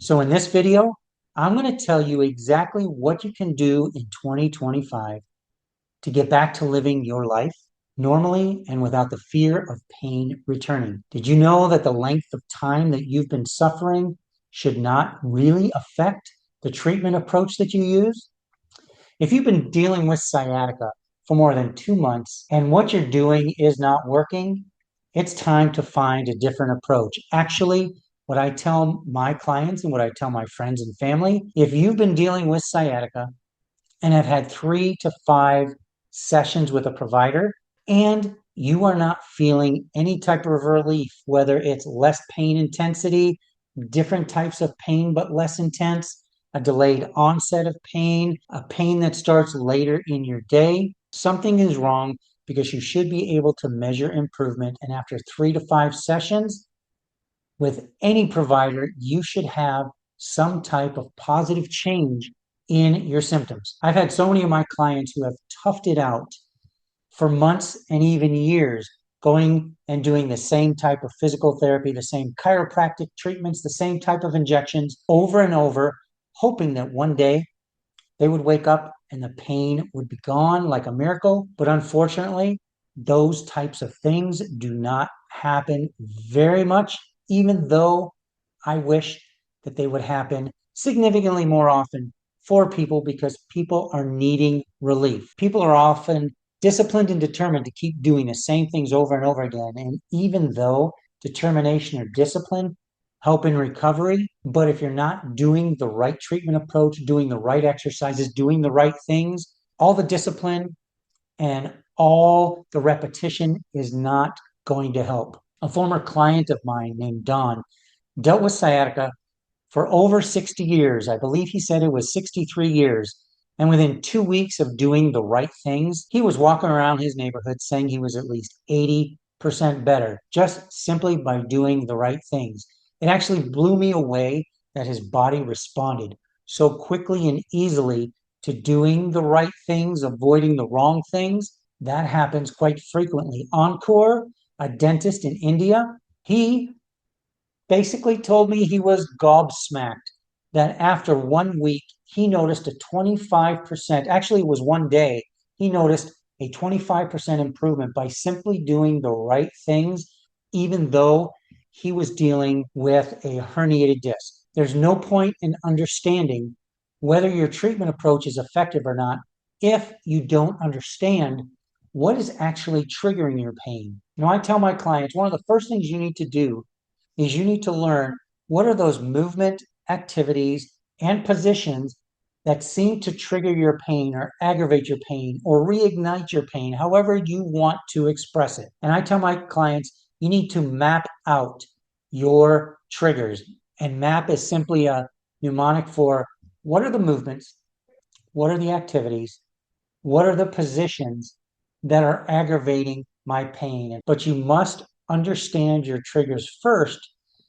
So in this video, I'm going to tell you exactly what you can do in 2025 to get back to living your life normally and without the fear of pain returning. Did you know that the length of time that you've been suffering should not really affect the treatment approach that you use? If you've been dealing with sciatica for more than 2 months and what you're doing is not working, it's time to find a different approach. Actually, what I tell my clients and what I tell my friends and family, if you've been dealing with sciatica and have had 3 to 5 sessions with a provider and you are not feeling any type of relief, whether it's less pain intensity, different types of pain but less intense, a delayed onset of pain, a pain that starts later in your day, something is wrong because you should be able to measure improvement. And after 3 to 5 sessions with any provider, you should have some type of positive change in your symptoms. I've had so many of my clients who have toughed it out for months and even years, going and doing the same type of physical therapy, the same chiropractic treatments, the same type of injections over and over, hoping that one day they would wake up and the pain would be gone like a miracle. But unfortunately, those types of things do not happen very much, even though I wish that they would happen significantly more often for people because people are needing relief. People are often disciplined and determined to keep doing the same things over and over again. And even though determination or discipline help in recovery, but if you're not doing the right treatment approach, doing the right exercises, doing the right things, all the discipline and all the repetition is not going to help. A former client of mine named Don dealt with sciatica for over 60 years. I believe he said it was 63 years. And within 2 weeks of doing the right things, he was walking around his neighborhood saying he was at least 80% better, just simply by doing the right things. It actually blew me away that his body responded so quickly and easily to doing the right things, avoiding the wrong things. That happens quite frequently. Encore, a dentist in India, he basically told me he was gobsmacked that after 1 week, he noticed a 25%, actually, it was one day, he noticed a 25% improvement by simply doing the right things, even though he was dealing with a herniated disc. There's no point in understanding whether your treatment approach is effective or not if you don't understand what is actually triggering your pain. I tell my clients one of the first things you need to do is you need to learn what are those movement activities and positions that seem to trigger your pain or aggravate your pain or reignite your pain, however you want to express it. And I tell my clients, you need to map out your triggers. And map is simply a mnemonic for what are the movements, what are the activities, what are the positions that are aggravating my pain. But you must understand your triggers first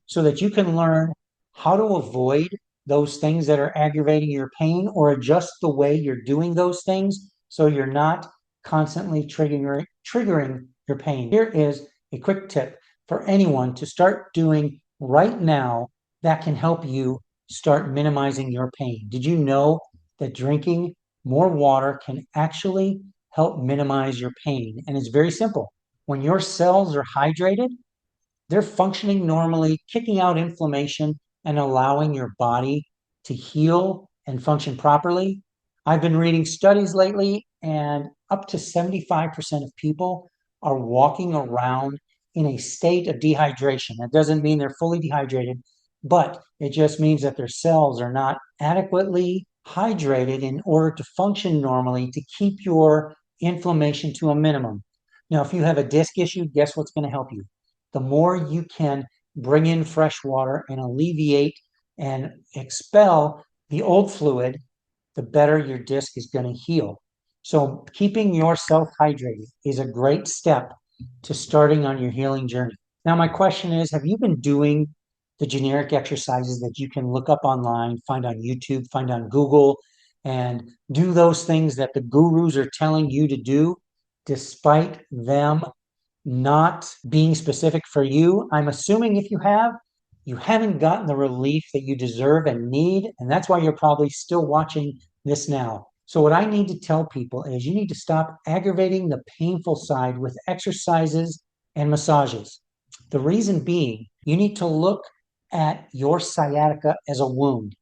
so that you can learn how to avoid those things that are aggravating your pain or adjust the way you're doing those things so you're not constantly triggering your pain. Here is a quick tip for anyone to start doing right now that can help you start minimizing your pain. Did you know that drinking more water can actually help minimize your pain? And it's very simple. When your cells are hydrated, they're functioning normally, kicking out inflammation and allowing your body to heal and function properly. I've been reading studies lately, and up to 75% of people are walking around in a state of dehydration. That doesn't mean they're fully dehydrated, but it just means that their cells are not adequately hydrated in order to function normally to keep your inflammation to a minimum. Now, if you have a disc issue, guess what's going to help you? The more you can bring in fresh water and alleviate and expel the old fluid, the better your disc is going to heal. So keeping yourself hydrated is a great step to starting on your healing journey. Now, my question is, have you been doing the generic exercises that you can look up online, find on YouTube, find on Google, and do those things that the gurus are telling you to do, despite them not being specific for you? I'm assuming if you have, you haven't gotten the relief that you deserve and need, and that's why you're probably still watching this now. So what I need to tell people is you need to stop aggravating the painful side with exercises and massages. The reason being, you need to look at your sciatica as a wound.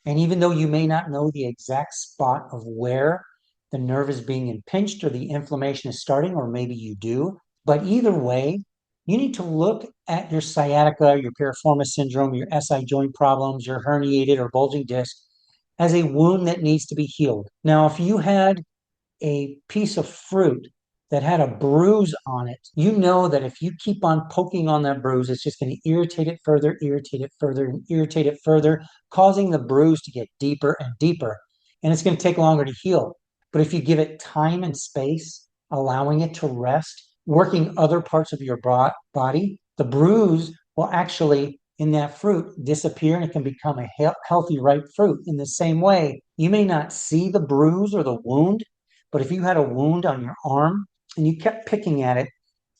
And even though you may not know the exact spot of where the nerve is being impinged or the inflammation is starting, or maybe you do, but either way, you need to look at your sciatica, your piriformis syndrome, your SI joint problems, your herniated or bulging disc as a wound that needs to be healed. Now, if you had a piece of fruit that had a bruise on it, you know that if you keep on poking on that bruise, it's just going to irritate it further, and irritate it further, causing the bruise to get deeper and deeper. And it's going to take longer to heal. But if you give it time and space, allowing it to rest, working other parts of your body, the bruise will actually, in that fruit, disappear and it can become a healthy, ripe fruit. In the same way, you may not see the bruise or the wound, but if you had a wound on your arm and you kept picking at it,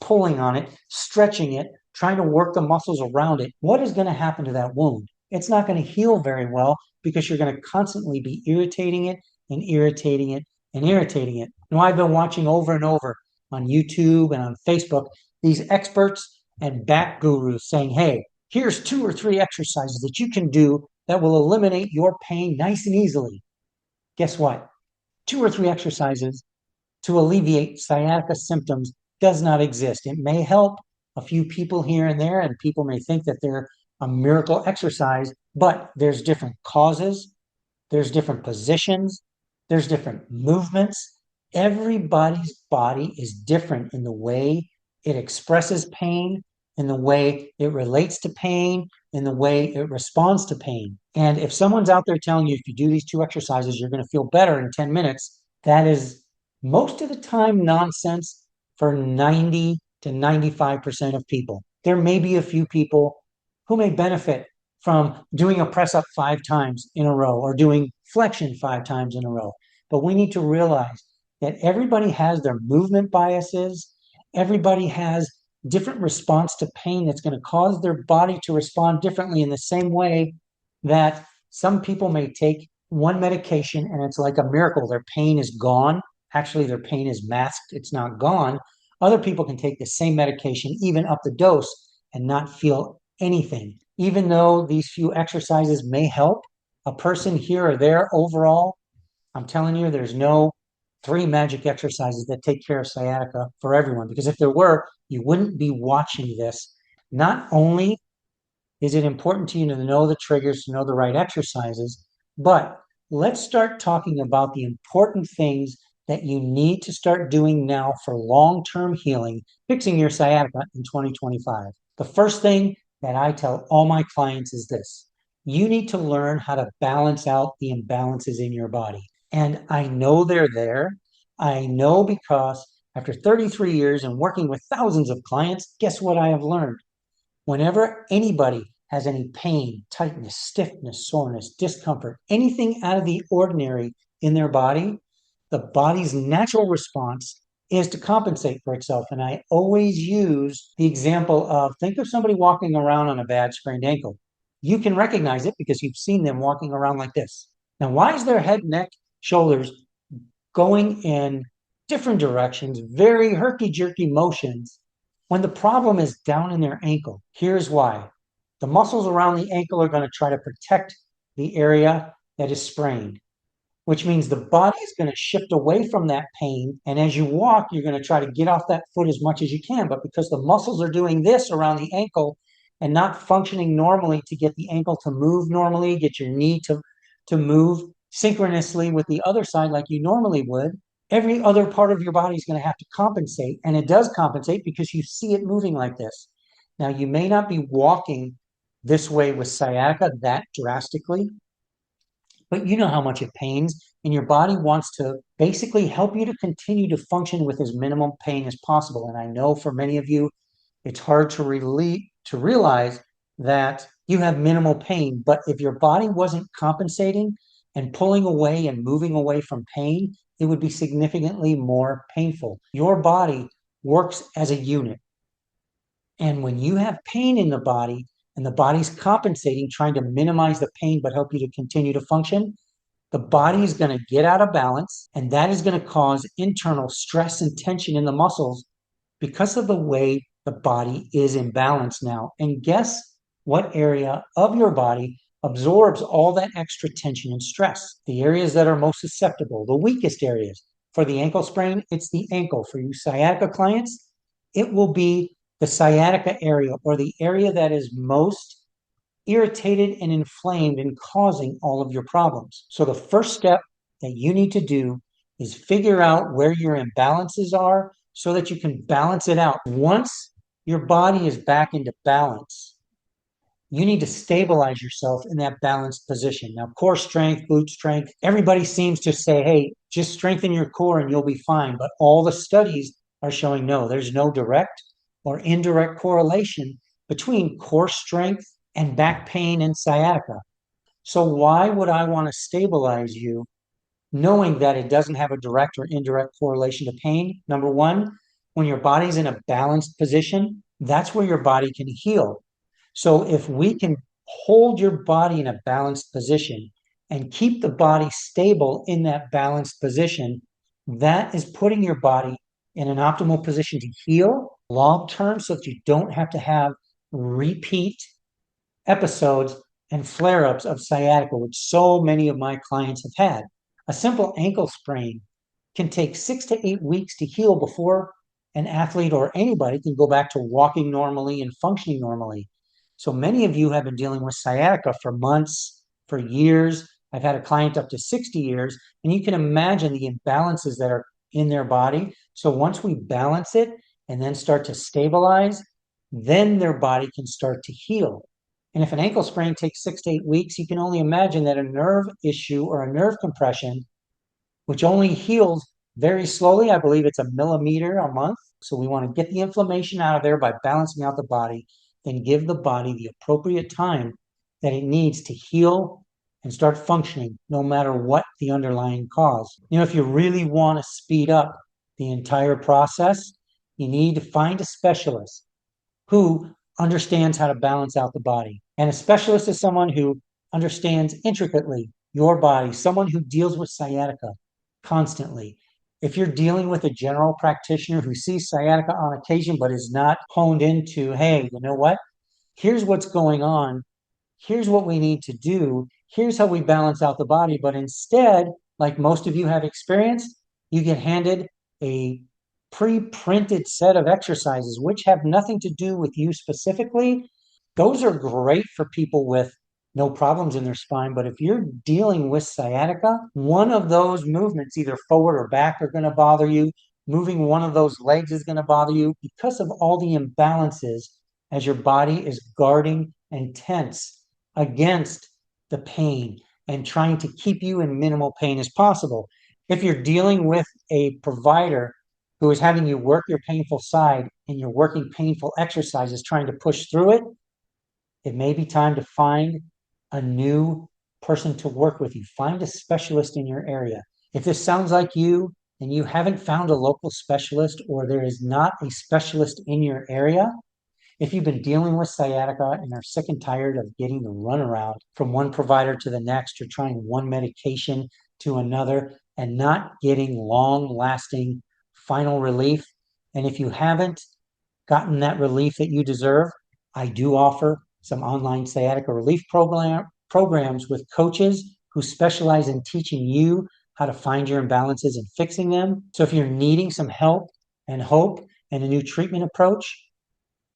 pulling on it, stretching it, trying to work the muscles around it, what is going to happen to that wound? It's not going to heal very well because you're going to constantly be irritating it and irritating it and irritating it. Now, I've been watching over and over on YouTube and on Facebook these experts and back gurus saying, hey, here's 2 or 3 exercises that you can do that will eliminate your pain nice and easily. Guess what? 2 or 3 exercises to alleviate sciatica symptoms does not exist. It may help a few people here and there, and people may think that they're a miracle exercise, but there's different causes, there's different positions, there's different movements. Everybody's body is different in the way it expresses pain, in the way it relates to pain, in the way it responds to pain. And if someone's out there telling you if you do these 2 exercises, you're going to feel better in 10 minutes, that is most of the time nonsense for 90 to 95% of people. There may be a few people who may benefit from doing a press up 5 times in a row or doing flexion 5 times in a row. But we need to realize that everybody has their movement biases. Everybody has different response to pain that's going to cause their body to respond differently, in the same way that some people may take one medication and it's like a miracle. Their pain is gone. Actually, their pain is masked. It's not gone. Other people can take the same medication, even up the dose, and not feel anything. Even though these few exercises may help a person here or there overall, I'm telling you, there's no 3 magic exercises that take care of sciatica for everyone. Because if there were, you wouldn't be watching this. Not only is it important to you to know the triggers, to know the right exercises, but let's start talking about the important things that you need to start doing now for long-term healing, fixing your sciatica in 2025. The first thing that I tell all my clients is this: you need to learn how to balance out the imbalances in your body. And I know they're there. I know because after 33 years and working with thousands of clients, guess what I have learned? Whenever anybody has any pain, tightness, stiffness, soreness, discomfort, anything out of the ordinary in their body, the body's natural response is to compensate for itself. And I always use the example of, think of somebody walking around on a bad sprained ankle. You can recognize it because you've seen them walking around like this. Now, why is their head, neck, shoulders going in different directions, very herky-jerky motions, when the problem is down in their ankle? Here's why. The muscles around the ankle are going to try to protect the area that is sprained, which means the body is going to shift away from that pain. And as you walk, you're going to try to get off that foot as much as you can. But because the muscles are doing this around the ankle and not functioning normally to get the ankle to move normally, get your knee to move synchronously with the other side like you normally would, every other part of your body is going to have to compensate. And it does compensate because you see it moving like this. Now, you may not be walking this way with sciatica that drastically, but you know how much it pains, and your body wants to basically help you to continue to function with as minimal pain as possible. And I know for many of you, it's hard to realize that you have minimal pain, but if your body wasn't compensating and pulling away and moving away from pain, it would be significantly more painful. Your body works as a unit. And when you have pain in the body, and the body's compensating, trying to minimize the pain but help you to continue to function, the body is going to get out of balance, and that is going to cause internal stress and tension in the muscles because of the way the body is in balance now. And guess what area of your body absorbs all that extra tension and stress? The areas that are most susceptible, the weakest areas. For the ankle sprain, it's the ankle. For you sciatica clients, it will be the sciatica area, or the area that is most irritated and inflamed and causing all of your problems. So the first step that you need to do is figure out where your imbalances are so that you can balance it out. Once your body is back into balance, you need to stabilize yourself in that balanced position. Now, core strength, glute strength, everybody seems to say, hey, just strengthen your core and you'll be fine. But all the studies are showing no, there's no direct or indirect correlation between core strength and back pain and sciatica. So why would I want to stabilize you knowing that it doesn't have a direct or indirect correlation to pain? Number one, when your body's in a balanced position, that's where your body can heal. So if we can hold your body in a balanced position and keep the body stable in that balanced position, that is putting your body in an optimal position to heal long term so that you don't have to have repeat episodes and flare ups of sciatica, which so many of my clients have had. A simple ankle sprain can take 6 to 8 weeks to heal before an athlete or anybody can go back to walking normally and functioning normally. So many of you have been dealing with sciatica for months, for years. I've had a client up to 60 years, and you can imagine the imbalances that are in their body. So once we balance it and then start to stabilize, then their body can start to heal. And if an ankle sprain takes 6 to 8 weeks, you can only imagine that a nerve issue or a nerve compression, which only heals very slowly, I believe it's a millimeter a month. So we want to get the inflammation out of there by balancing out the body, then give the body the appropriate time that it needs to heal and start functioning, no matter what the underlying cause. If you really want to speed up the entire process, you need to find a specialist who understands how to balance out the body. And a specialist is someone who understands intricately your body, someone who deals with sciatica constantly. If you're dealing with a general practitioner who sees sciatica on occasion but is not honed into, hey, you know what? Here's what's going on. Here's what we need to do. Here's how we balance out the body. But instead, like most of you have experienced, you get handed a pre-printed set of exercises which have nothing to do with you specifically. Those are great for people with no problems in their spine, but if you're dealing with sciatica, one of those movements, either forward or back, are going to bother you. Moving one of those legs is going to bother you because of all the imbalances as your body is guarding and tense against the pain and trying to keep you in minimal pain as possible. If you're dealing with a provider who is having you work your painful side and you're working painful exercises trying to push through it, it may be time to find a new person to work with you. Find a specialist in your area. If this sounds like you and you haven't found a local specialist, or there is not a specialist in your area, if you've been dealing with sciatica and are sick and tired of getting the runaround from one provider to the next, or trying one medication to another and not getting long-lasting final relief, and if you haven't gotten that relief that you deserve, I do offer some online sciatica relief programs with coaches who specialize in teaching you how to find your imbalances and fixing them. So if you're needing some help and hope and a new treatment approach,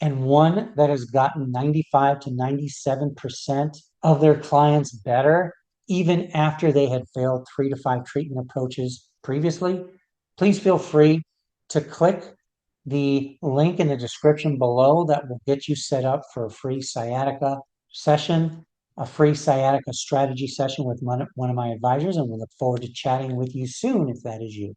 and one that has gotten 95 to 97% of their clients better, even after they had failed 3 to 5 treatment approaches previously, please feel free to click the link in the description below that will get you set up for a free sciatica session, a free sciatica strategy session with one of my advisors, and we look forward to chatting with you soon if that is you.